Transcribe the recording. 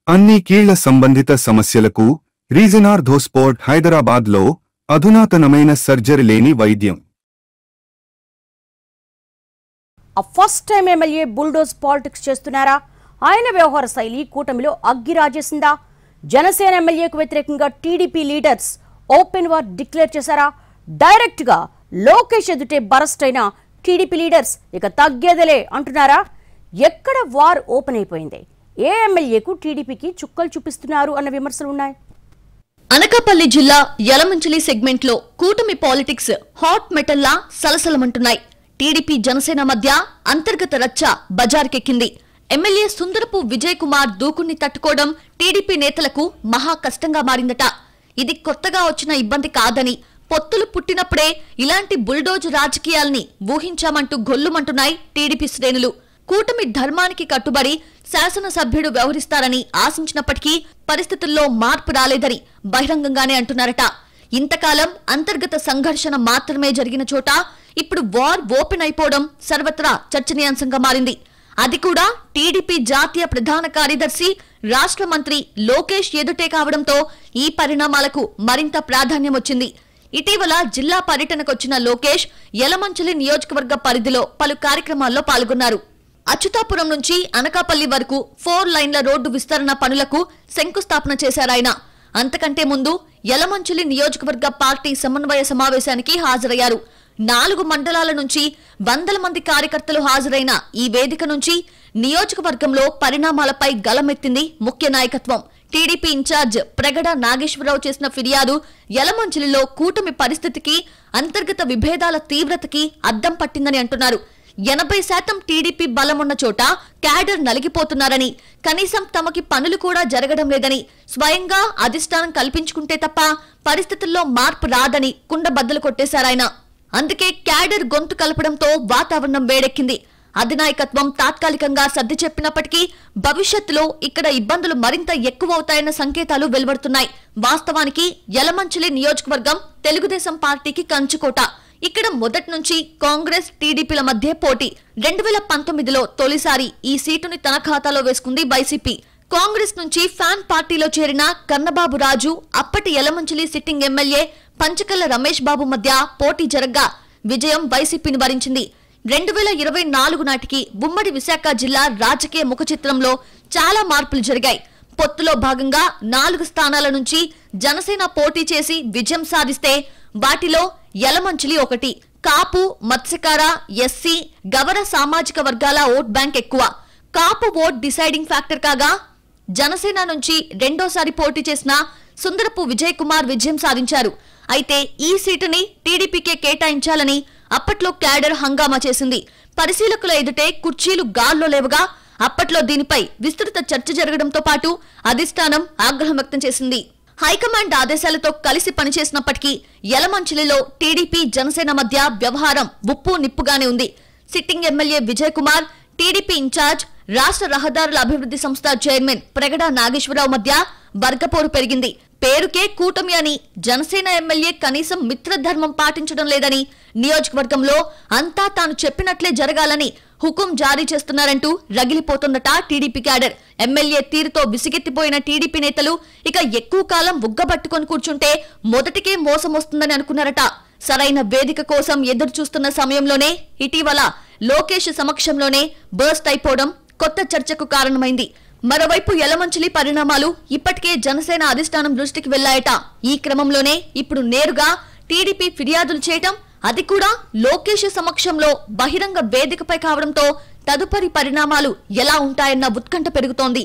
అన్ని కీళ్ల సంబంధిత సమస్యలకు రీజన్ ఆర్థోస్పోర్ట్ హైదరాబాద్లో అధునాతనమైన సర్జరీ లేని వైద్యం. First time MLA bulldoze politics చేస్తున్నారా? ఆయన వ్యవహార శైలి కూటమిలో అగ్గిరాజేసిందా? జనసేన ఎమ్మెల్యేకు వ్యతిరేకంగా TDP leaders open war declare చేశారా? డైరెక్ట్ గా లోకేష్ ఎదుటే బరస్ట్ అయిన టీడీపీ లీడర్స్ ఇక తగ్గేదలే అంటున్నారా? ఎక్కడ వార్ ఓపెన్ అయిపోయింది? ఏ ఎమ్మెల్యేకు టీడీపీకి చుక్కలు చూపిస్తున్నారు అన్న విమర్శలు ఉన్నాయి. అనకాపల్లి జిల్లా యలమంచిలి సెగ్మెంట్ లో కూటమి పాలిటిక్స్ హాట్ మెటల్లా సలసలమంటున్నాయి. టీడీపీ జనసేన మధ్య అంతర్గత రచ్చ బజార్కెక్కింది. ఎమ్మెల్యే సుందరపు విజయ్ కుమార్ దూకుణ్ణి తట్టుకోవడం టీడీపీ నేతలకు మహా కష్టంగా మారిందట. ఇది కొత్తగా వచ్చిన ఇబ్బంది కాదని, పొత్తులు పుట్టినప్పుడే ఇలాంటి బుల్డోజ్ రాజకీయాల్ని ఊహించామంటూ గొల్లుమంటున్నాయి టీడీపీ శ్రేణులు. కూటమి ధర్మానికి కట్టుబడి శాసనసభ్యుడు వ్యవహరిస్తారని ఆశించినప్పటికీ పరిస్థితుల్లో మార్పు రాలేదని బహిరంగంగానే అంటున్నారట. ఇంతకాలం అంతర్గత సంఘర్షణ మాత్రమే జరిగిన చోట ఇప్పుడు వార్ ఓపెన్ అయిపోవడం సర్వత్రా చర్చనీయాంశంగా మారింది. అది కూడా టీడీపీ జాతీయ ప్రధాన కార్యదర్శి, రాష్ట్ర మంత్రి లోకేష్ ఎదుటే కావడంతో ఈ పరిణామాలకు మరింత ప్రాధాన్యం వచ్చింది. ఇటీవల జిల్లా పర్యటనకొచ్చిన లోకేష్ యలమంచిలి నియోజకవర్గ పరిధిలో పలు కార్యక్రమాల్లో పాల్గొన్నారు. అచ్యుతాపురం నుంచి అనకాపల్లి వరకు 4 లైన్ల రోడ్డు విస్తరణ పనులకు శంకుస్థాపన చేశారాయన. అంతకంటే ముందు యలమంచిలి నియోజకవర్గ పార్టీ సమన్వయ సమావేశానికి హాజరయ్యారు. 4 మండలాల నుంచి వందల మంది కార్యకర్తలు హాజరైన ఈ వేదిక నుంచి నియోజకవర్గంలో పరిణామాలపై గలమెత్తింది ముఖ్య నాయకత్వం. టీడీపీ ఇన్ఛార్జ్ ప్రగడ నాగేశ్వరరావు చేసిన ఫిర్యాదు యలమంచిలిలో కూటమి పరిస్థితికి, అంతర్గత విభేదాల తీవ్రతకి అద్దం పట్టిందని అంటున్నారు. 80% టీడీపీ బలమున్న చోట క్యాడర్ నలిగిపోతున్నారని, కనీసం తమకి పనులు కూడా జరగడం లేదని, స్వయంగా అధిష్టానం కల్పించుకుంటే తప్ప పరిస్థితుల్లో మార్పు రాదని కుండబద్దలు కొట్టేశారాయన. అందుకే క్యాడర్ గొంతు కలపడంతో వాతావరణం వేడెక్కింది. అధినాయకత్వం తాత్కాలికంగా సర్ది చెప్పినప్పటికీ భవిష్యత్తులో ఇక్కడ ఇబ్బందులు మరింత ఎక్కువవుతాయన్న సంకేతాలు వెలువడుతున్నాయి. వాస్తవానికి యలమంచిలి నియోజకవర్గం తెలుగుదేశం పార్టీకి కంచుకోట. ఇక్కడ మొదటి నుంచి కాంగ్రెస్, టీడీపీల మధ్య పోటీ. 2019లో తొలిసారి ఈ సీటుని తన ఖాతాలో వేసుకుంది వైసీపీ. కాంగ్రెస్ నుంచి ఫ్యాన్ పార్టీలో చేరిన కన్నబాబు రాజు, అప్పటి యలమంచిలి సిట్టింగ్ ఎమ్మెల్యే పంచకల్ల రమేష్ బాబు మధ్య పోటీ జరగ్గా విజయం వైసీపీని వరించింది. 2024 నాటికి ఉమ్మడి విశాఖ జిల్లా రాజకీయ ముఖచిత్రంలో చాలా మార్పులు జరిగాయి. పొత్తులో భాగంగా 4 స్థానాల నుంచి జనసేన పోటీ చేసి విజయం సాధిస్తే వాటిలో యలమంచిలి ఒకటి. కాపు, మత్స్యకార, ఎస్సీ, గవర సామాజిక వర్గాల ఓట్ బ్యాంక్ ఎక్కువ. కాపు ఓట్ డిసైడింగ్ ఫ్యాక్టర్ కాగా జనసేన నుంచి రెండోసారి పోటీ చేసిన సుందరపు విజయ్ కుమార్ విజయం సాధించారు. అయితే ఈ సీటుని టీడీపీకే కేటాయించాలని అప్పట్లో క్యాడర్ హంగామా చేసింది. పరిశీలకుల ఎదుటే కుర్చీలు గాల్లో లేవగా అప్పట్లో దీనిపై విస్తృత చర్చ జరగడంతో పాటు అధిష్టానం ఆగ్రహం వ్యక్తం చేసింది. హైకమాండ్ ఆదేశాలతో కలిసి పనిచేసినప్పటికీ యలమంచిలిలో టీడీపీ, జనసేన మధ్య వ్యవహారం ఉప్పు నిప్పుగానే ఉంది. Sitting MLA Vijay Kumar, TDP incharge, రాష్ట్ర రహదారుల అభివృద్ధి సంస్థ చైర్మన్ ప్రగడ నాగేశ్వరరావు మధ్య వర్గపోరు పెరిగింది. పేరుకే కూటమి అని జనసేన ఎమ్మెల్యే కనీసం మిత్రధర్మం పాటించడం లేదని, నియోజకవర్గంలో అంతా తాను చెప్పినట్లే జరగాలని హుకుం జారీ చేస్తున్నారంటూ రగిలిపోతుందట టీడీపీ క్యాడర్. ఎమ్మెల్యే తీరుతో విసిగెత్తిపోయిన టీడీపీ నేతలు ఇక ఎక్కువ కాలం బుగ్గబట్టుకొని కూర్చుంటే మొదటికే మోసం వస్తుందని అనుకున్నారట. సరైన వేదిక కోసం ఎదురు చూస్తున్న సమయంలోనే ఇటీవల లోకేష్ సమక్షంలోనే బర్స్ట్ అయిపోవడం కొత్త చర్చకు కారణమైంది. మరోవైపు యలమంచిలి పరిణామాలు ఇప్పటికే జనసేన అధిష్టానం దృష్టికి వెళ్లాయట. ఈ క్రమంలోనే ఇప్పుడు నేరుగా టీడీపీ ఫిర్యాదులు చేయటం, అది కూడా లోకేష్ సమక్షంలో బహిరంగ వేదికపై కావడంతో తదుపరి పరిణామాలు ఎలా ఉంటాయన్న ఉత్కంఠ పెరుగుతోంది.